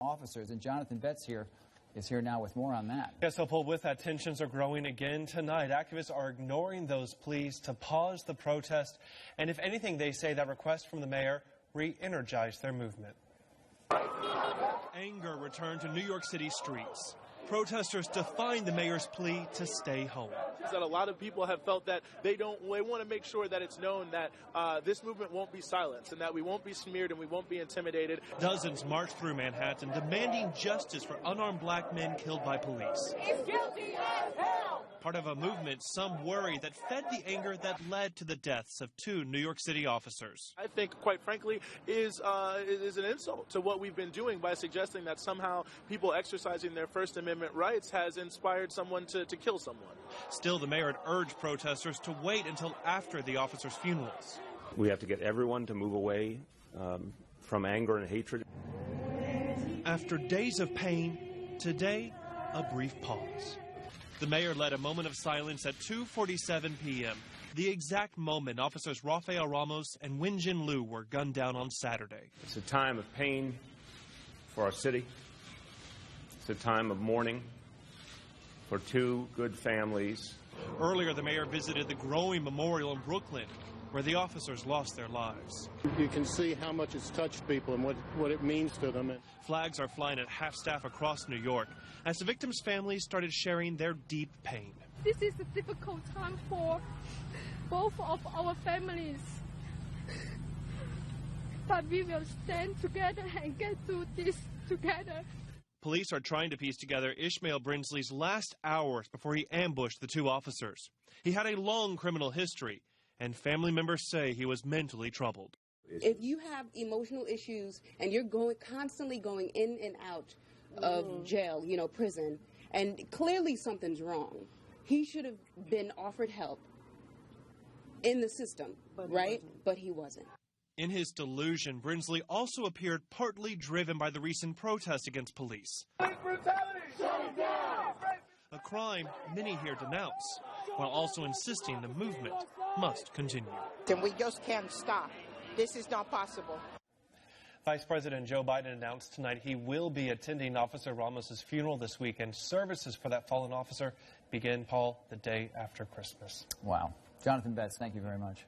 officers. And Jonathan Betts is here now with more on that. Yes, so Paul, with that, tensions are growing again tonight. Activists are ignoring those pleas to pause the protest. And if anything, they say that request from the mayor re-energized their movement. Anger returned to New York City streets. Protesters defying the mayor's plea to stay home. That a lot of people have felt that they want to make sure that it's known that this movement won't be silenced and that we won't be smeared and we won't be intimidated. Dozens marched through Manhattan demanding justice for unarmed black men killed by police. He's guilty as hell! Part of a movement some worry that fed the anger that led to the deaths of 2 New York City officers. I think, quite frankly, is an insult to what we've been doing by suggesting that somehow people exercising their First Amendment rights has inspired someone to kill someone. Still, the mayor had urged protesters to wait until after the officers' funerals. We have to get everyone to move away from anger and hatred. After days of pain, today, a brief pause. The mayor led a moment of silence at 2:47 p.m., the exact moment officers Rafael Ramos and Wenjin Liu were gunned down on Saturday. It's a time of pain for our city. It's a time of mourning for 2 good families. Earlier, the mayor visited the growing memorial in Brooklyn, where the officers lost their lives. You can see how much it's touched people and what it means to them. Flags are flying at half-staff across New York as the victims' families started sharing their deep pain. This is a difficult time for both of our families, but we will stand together and get through this together. Police are trying to piece together Ishmael Brinsley's last hours before he ambushed the 2 officers. He had a long criminal history, and family members say he was mentally troubled. If you have emotional issues and you're constantly going in and out of jail, prison, and clearly something's wrong, he should have been offered help in the system, right? But he wasn't. In his delusion, Brinsley also appeared partly driven by the recent protests against police. A crime many here denounce, while also insisting the movement must continue. And we just can't stop. This is not possible. Vice President Joe Biden announced tonight he will be attending Officer Ramos's funeral this week, and services for that fallen officer begin, Paul, the day after Christmas. Wow. Jonathan Betts, thank you very much.